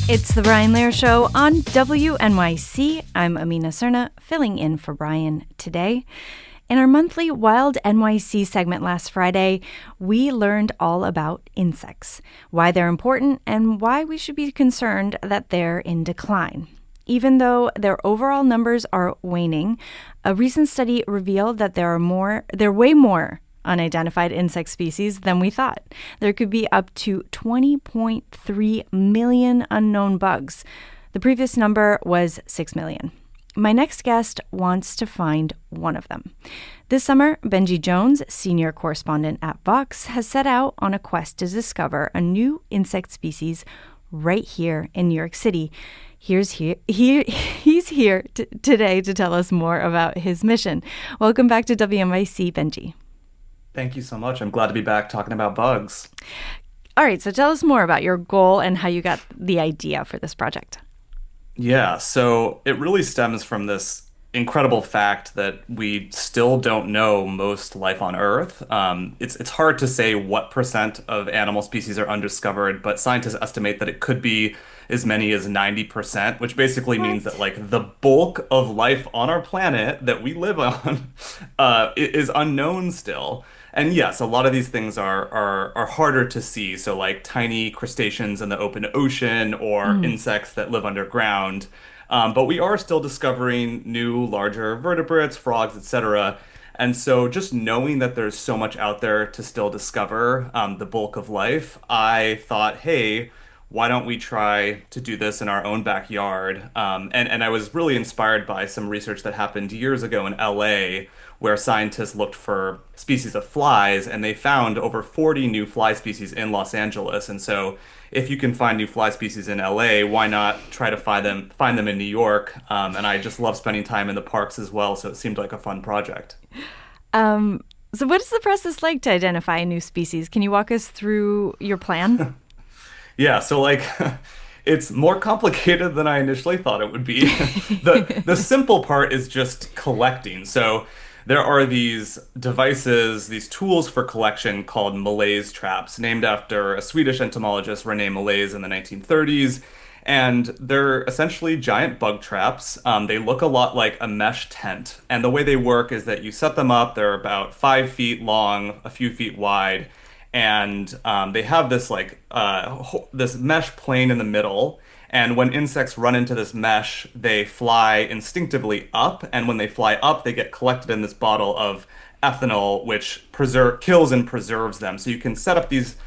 It's the Brian Lehrer Show on WNYC. I'm Amina Serna, filling in for Brian today. In our monthly Wild NYC segment last Friday, we learned all about insects, why they're important, and why we should be concerned that they're in decline. Even though their overall numbers are waning, a recent study revealed that there are way more unidentified insect species than we thought. There could be up to 20.3 million unknown bugs. The previous number was 6 million. My next guest wants to find one of them. This summer, Benji Jones, senior correspondent at Vox, has set out on a quest to discover a new insect species right here in New York City. He's here today to tell us more about his mission. Welcome back to WNYC, Benji. Thank you so much. I'm glad to be back talking about bugs. All right, so tell us more about your goal and how you got the idea for this project. Yeah, so it really stems from this incredible fact that we still don't know most life on Earth. It's hard to say what percent of animal species are undiscovered, but scientists estimate that it could be as many as 90%, which basically means that like the bulk of life on our planet that we live on is unknown still. And yes, a lot of these things are harder to see. So like tiny crustaceans in the open ocean or insects that live underground. But we are still discovering new, larger vertebrates, frogs, etc. And so just knowing that there's so much out there to still discover the bulk of life, I thought, hey, why don't we try to do this in our own backyard? And I was really inspired by some research that happened years ago in LA, where scientists looked for species of flies, and they found over 40 new fly species in Los Angeles. And so if you can find new fly species in LA, why not try to find them in New York? And I just love spending time in the parks as well, so it seemed like a fun project. So what is the process like to identify a new species? Can you walk us through your plan? Yeah, so like it's more complicated than I initially thought it would be. The simple part is just collecting. So there are these devices, these tools for collection called Malaise traps, named after a Swedish entomologist, René Malaise, in the 1930s. And they're essentially giant bug traps. They look a lot like a mesh tent. And the way they work is that you set them up. They're about 5 feet long, a few feet wide. And they have this this mesh plane in the middle. And when insects run into this mesh, they fly instinctively up. And when they fly up, they get collected in this bottle of ethanol, which kills and preserves them. So you can set up these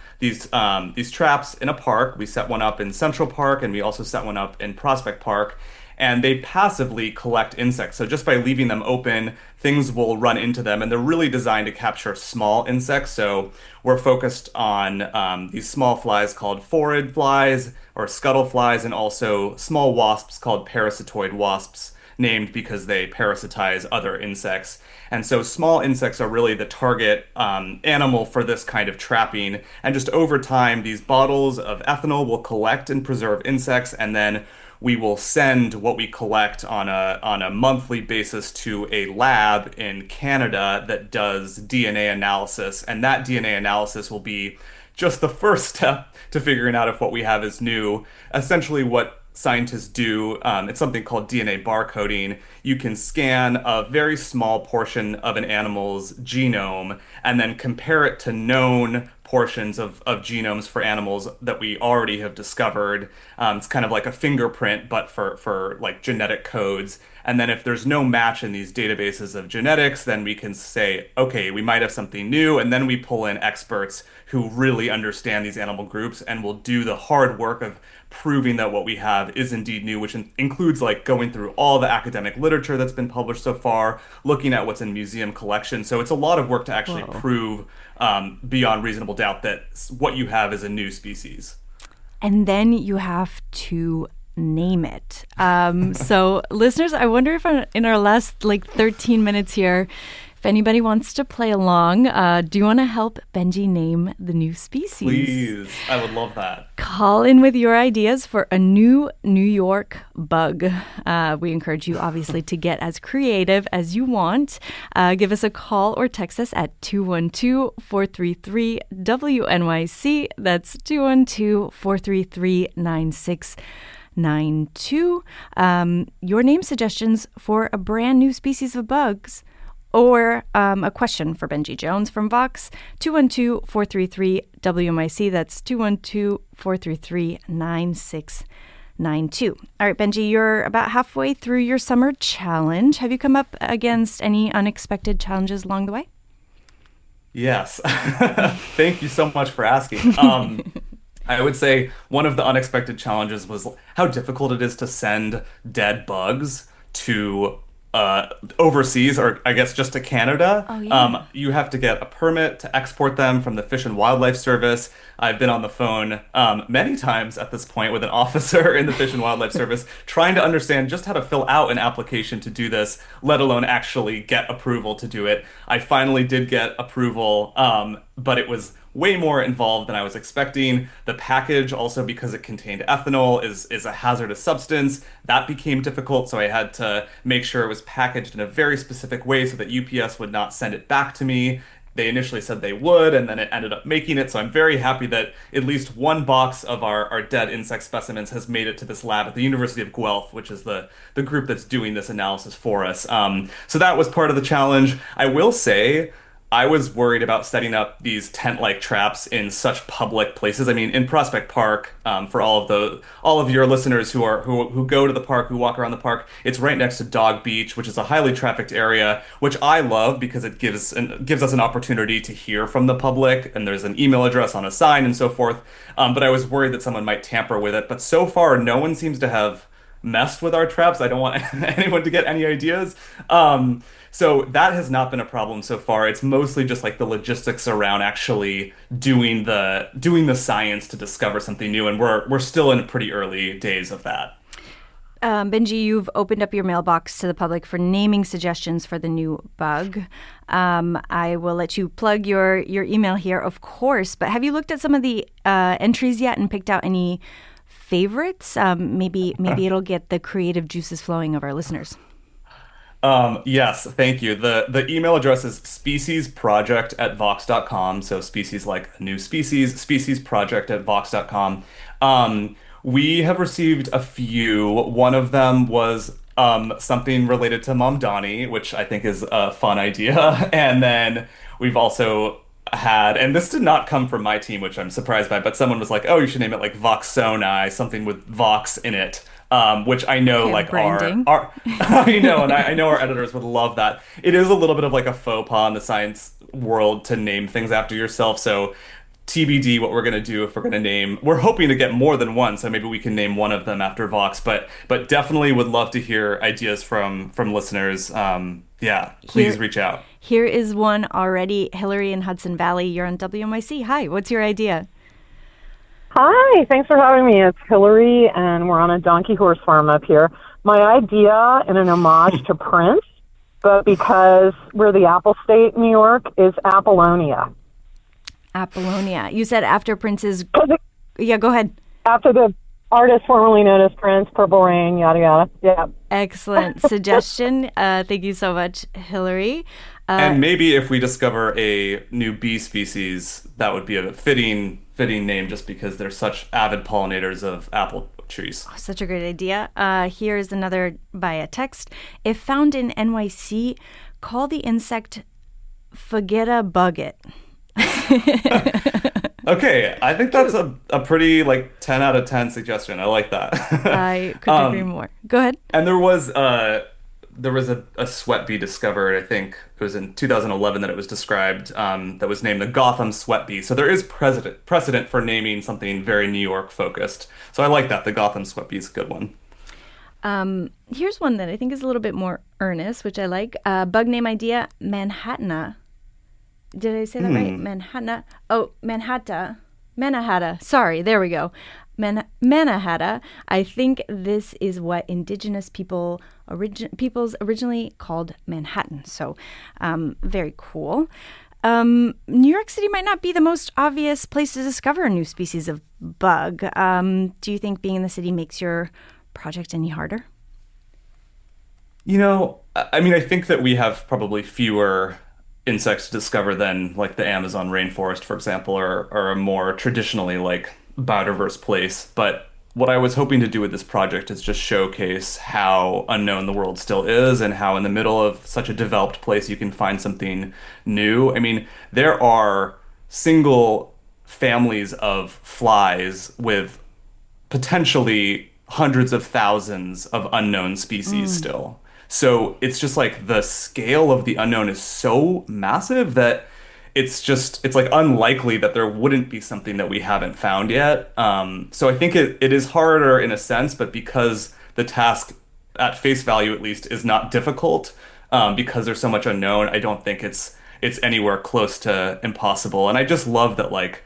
traps in a park. We set one up in Central Park, and we also set one up in Prospect Park. And they passively collect insects. So just by leaving them open, things will run into them. And they're really designed to capture small insects. So we're focused on these small flies called phorid flies or scuttle flies, and also small wasps called parasitoid wasps, named because they parasitize other insects. And so small insects are really the target animal for this kind of trapping. And just over time, these bottles of ethanol will collect and preserve insects, and then we will send what we collect on a monthly basis to a lab in Canada that does DNA analysis. And that DNA analysis will be just the first step to figuring out if what we have is new. Essentially what scientists do, it's something called DNA barcoding. You can scan a very small portion of an animal's genome and then compare it to known portions of genomes for animals that we already have discovered. It's kind of like a fingerprint, but for like genetic codes. And then if there's no match in these databases of genetics, then we can say, okay, we might have something new. And then we pull in experts who really understand these animal groups and will do the hard work of proving that what we have is indeed new, which includes like going through all the academic literature that's been published so far, looking at what's in museum collections. So it's a lot of work to actually prove beyond reasonable doubt that what you have is a new species. And then you have to name it. So listeners, I wonder if in our last 13 minutes here, If anybody wants to play along, do you want to help Benji name the new species? Please. I would love that. Call in with your ideas for a new New York bug. We encourage you, obviously, to get as creative as you want. Give us a call or text us at 212-433-WNYC. That's 212-433-9692. Your name suggestions for a brand new species of bugs, or a question for Benji Jones from Vox, 212-433-WNYC. That's 212-433-9692. All right, Benji, you're about halfway through your summer challenge. Have you come up against any unexpected challenges along the way? Yes. Thank you so much for asking. I would say one of the unexpected challenges was how difficult it is to send dead bugs to overseas, or I guess just to Canada. Oh, yeah. You have to get a permit to export them from the Fish and Wildlife Service. I've been on the phone many times at this point with an officer in the Fish and Wildlife Service trying to understand just how to fill out an application to do this, let alone actually get approval to do it. I finally did get approval, but it was way more involved than I was expecting. The package, also because it contained ethanol, is a hazardous substance. That became difficult, so I had to make sure it was packaged in a very specific way so that UPS would not send it back to me. They initially said they would, and then it ended up making it. So I'm very happy that at least one box of our dead insect specimens has made it to this lab at the University of Guelph, which is the group that's doing this analysis for us. So that was part of the challenge. I will say, I was worried about setting up these tent-like traps in such public places. I mean, in Prospect Park, for all of your listeners who go to the park, who walk around the park, it's right next to Dog Beach, which is a highly trafficked area, which I love because it gives us an opportunity to hear from the public, and there's an email address on a sign and so forth. But I was worried that someone might tamper with it. But so far, no one seems to have messed with our traps. I don't want anyone to get any ideas. So that has not been a problem so far. It's mostly just like the logistics around actually doing the science to discover something new, and we're still in pretty early days of that. Benji, you've opened up your mailbox to the public for naming suggestions for the new bug. I will let you plug your email here, of course, but have you looked at some of the entries yet and picked out any favorites? Maybe it'll get the creative juices flowing of our listeners. Yes, thank you. The email address is speciesproject@vox.com. So species like a new species, speciesproject@vox.com. We have received a few. One of them was something related to Mom Donnie, which I think is a fun idea. And then we've also had, and this did not come from my team, which I'm surprised by, but someone was like, oh, you should name it like Voxoni, something with Vox in it. Which I know, like branding. our I know, and I know our editors would love that. It is a little bit of like a faux pas in the science world to name things after yourself. So TBD what we're gonna do if we're gonna name. We're hoping to get more than one, so maybe we can name one of them after Vox. But definitely would love to hear ideas from listeners. Please reach out. Here is one already. Hillary in Hudson Valley. You're on WNYC. Hi, what's your idea? Hi, thanks for having me. It's Hillary, and we're on a donkey horse farm up here. My idea, in an homage to Prince, but because we're the Apple State, New York, is Apollonia. Apollonia. You said after Prince's... Yeah, go ahead. After the artist formerly known as Prince, Purple Rain, yada, yada. Yeah. Excellent suggestion. Thank you so much, Hillary. And maybe if we discover a new bee species, that would be a fitting name, just because they're such avid pollinators of apple trees. Oh, such a great idea. Here's another via text. If found in NYC, call the insect Forgetta Bugget. Okay, I think that's a pretty like 10 out of 10 suggestion. I like that. I couldn't agree more. Go ahead. And there was a sweat bee discovered, I think it was in 2011 that it was described, that was named the Gotham sweat bee. So there is precedent for naming something very New York focused. So I like that. The Gotham sweat bee is a good one. Here's one that I think is a little bit more earnest, which I like. Bug name idea, Manhattana. Did I say that right? Manhattan. Oh, Manhatta. Sorry, there we go. Mannahatta. I think this is what indigenous peoples originally called Manhattan. So, very cool. New York City might not be the most obvious place to discover a new species of bug. Do you think being in the city makes your project any harder? I mean, I think that we have probably fewer insects to discover than like the Amazon rainforest, for example, or a more traditionally like biodiverse place. But what I was hoping to do with this project is just showcase how unknown the world still is and how in the middle of such a developed place you can find something new. I mean, there are single families of flies with potentially hundreds of thousands of unknown species still. So it's just like the scale of the unknown is so massive that it's like unlikely that there wouldn't be something that we haven't found yet. So I think it is harder in a sense, but because the task at face value at least is not difficult, because there's so much unknown, I don't think it's anywhere close to impossible. And I just love that like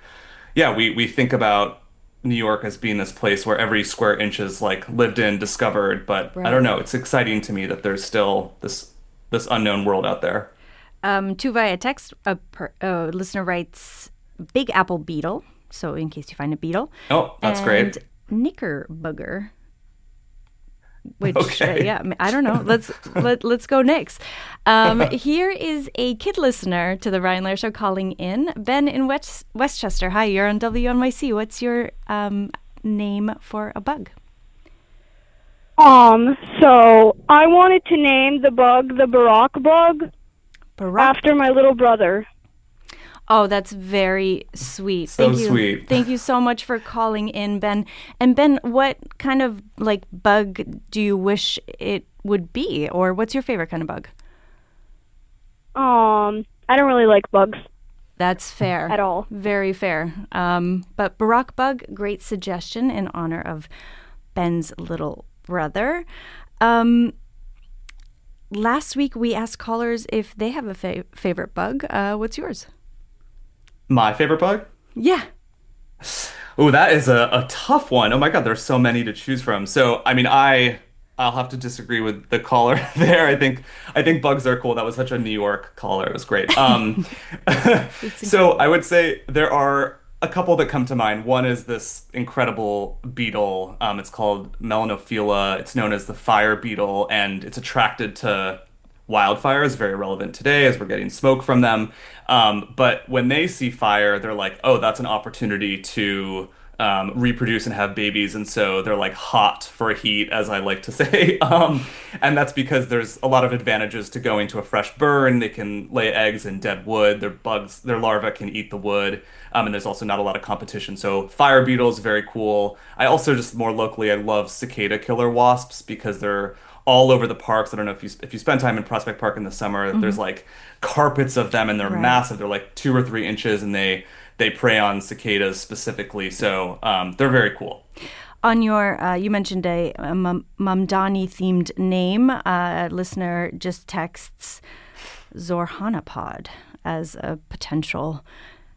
yeah, we think about New York as being this place where every square inch is like lived in, discovered, but I Right. don't know, it's exciting to me that there's still this unknown world out there. Two via text, a listener writes Big Apple Beetle, so in case you find a beetle, Oh, that's and great. Knickerbugger, which Okay. yeah, I don't know. Let's go next. Here is a kid listener to the Ryan Lair Show calling in. Ben in Westchester. Hi, you're on WNYC. What's your name for a bug? So I wanted to name the bug the Barack bug Barack. after my little brother. Oh, that's very sweet. So Thank you. sweet. Thank you so much for calling in, Ben. And Ben, what kind of like bug do you wish it would be, or what's your favorite kind of bug? I don't really like bugs That's fair. at all. Very fair. But Barack bug, great suggestion in honor of Ben's little brother. Last week we asked callers if they have a favorite bug. What's yours? My favorite bug? Yeah. Oh, that is a tough one. Oh my God, there's so many to choose from. So, I mean, I'll have to disagree with the caller there. I think bugs are cool. That was such a New York caller. It was great. So I would say there are a couple that come to mind. One is this incredible beetle. It's called Melanophila. It's known as the fire beetle, and it's attracted to wildfires, very relevant today as we're getting smoke from them. But when they see fire, they're like, oh, that's an opportunity to reproduce and have babies. And so they're like hot for heat, as I like to say. And that's because there's a lot of advantages to going to a fresh burn. They can lay eggs in dead wood. Their larvae can eat the wood. And there's also not a lot of competition. So fire beetles, very cool. I also just more locally, I love cicada killer wasps because they're all over the parks. I don't know if you spend time in Prospect Park in the summer, there's like carpets of them and they're Right. massive. They're like 2 or 3 inches and they prey on cicadas specifically. So they're very cool. On your, you mentioned a Mamdani themed name. A listener just texts Zorhanapod as a potential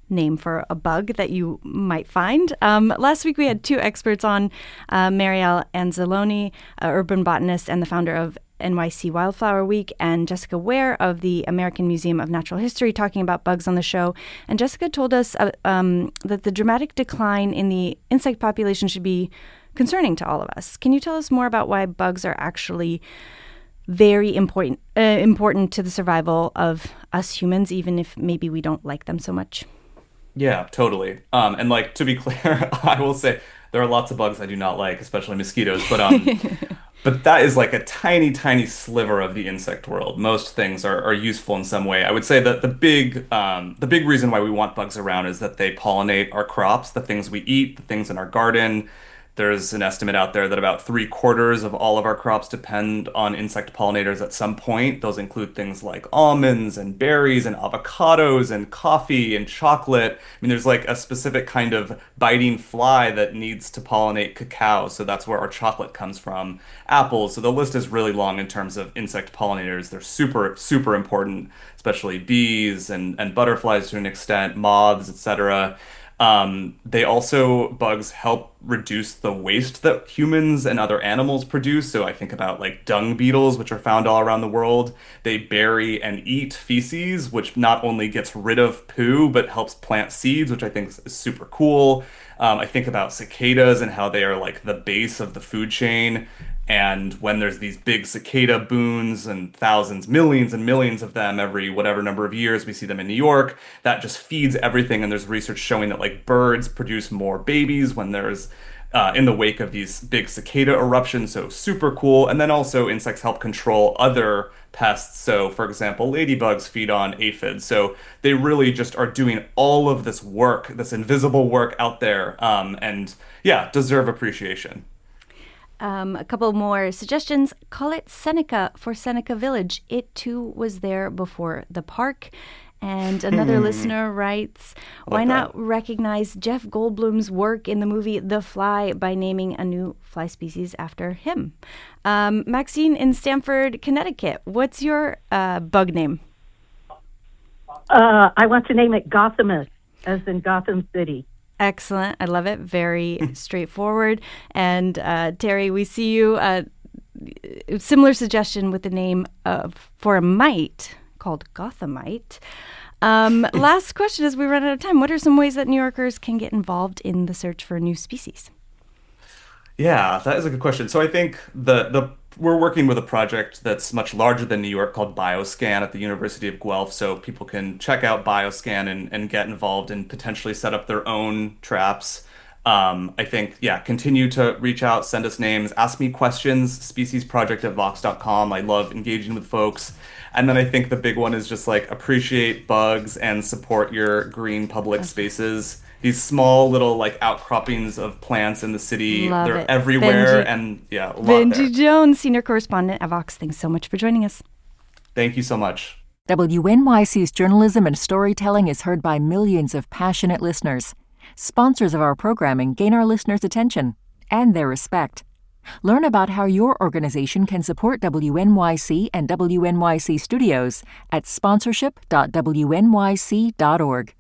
name for a bug that you might find. Last week we had two experts on, Marielle Anzalone, urban botanist and the founder of NYC Wildflower Week, and Jessica Ware of the American Museum of Natural History talking about bugs on the show. And Jessica told us that the dramatic decline in the insect population should be concerning to all of us. Can you tell us more about why bugs are actually very important to the survival of us humans, even if maybe we don't like them so much? Yeah, totally. And like to be clear, I will say there are lots of bugs I do not like, especially mosquitoes, but that is like a tiny, tiny sliver of the insect world. Most things are useful in some way. I would say that the big reason why we want bugs around is that they pollinate our crops, the things we eat, the things in our garden. There's an estimate out there that about 3/4 of all of our crops depend on insect pollinators at some point. Those include things like almonds and berries and avocados and coffee and chocolate. I mean, there's like a specific kind of biting fly that needs to pollinate cacao. So that's where our chocolate comes from. Apples. So the list is really long in terms of insect pollinators. They're super, super important, especially bees and butterflies to an extent, moths, etc. Bugs help reduce the waste that humans and other animals produce. So I think about like dung beetles, which are found all around the world. They bury and eat feces, which not only gets rid of poo, but helps plant seeds, which I think is super cool. I think about cicadas and how they are like the base of the food chain. And when there's these big cicada boons and thousands, millions and millions of them every whatever number of years, we see them in New York, that just feeds everything. And there's research showing that like birds produce more babies when there's in the wake of these big cicada eruptions. So super cool. And then also insects help control other pests. So for example, ladybugs feed on aphids. So they really just are doing all of this work, this invisible work out there. And yeah, deserve appreciation. A couple more suggestions. Call it Seneca for Seneca Village. It too was there before the park. And another listener writes, why not recognize Jeff Goldblum's work in the movie The Fly by naming a new fly species after him? Maxine in Stamford, Connecticut, what's your bug name? I want to name it Gothamus, as in Gotham City. Excellent. I love it. Very straightforward. And Terry, we see you. Similar suggestion with the name for a mite called Gothamite. Last question as we run out of time. What are some ways that New Yorkers can get involved in the search for a new species? Yeah, that is a good question. So I think we're working with a project that's much larger than New York called Bioscan at the University of Guelph. So people can check out Bioscan and get involved and potentially set up their own traps. I think, yeah, continue to reach out, send us names, ask me questions, speciesproject@vox.com. I love engaging with folks. And then I think the big one is just like appreciate bugs and support your green public spaces. These small little like outcroppings of plants in the city, they're everywhere. And yeah, a lot there. Benji Jones, senior correspondent at Vox. Thanks so much for joining us. Thank you so much. WNYC's journalism and storytelling is heard by millions of passionate listeners. Sponsors of our programming gain our listeners' attention and their respect. Learn about how your organization can support WNYC and WNYC Studios at sponsorship.wnyc.org.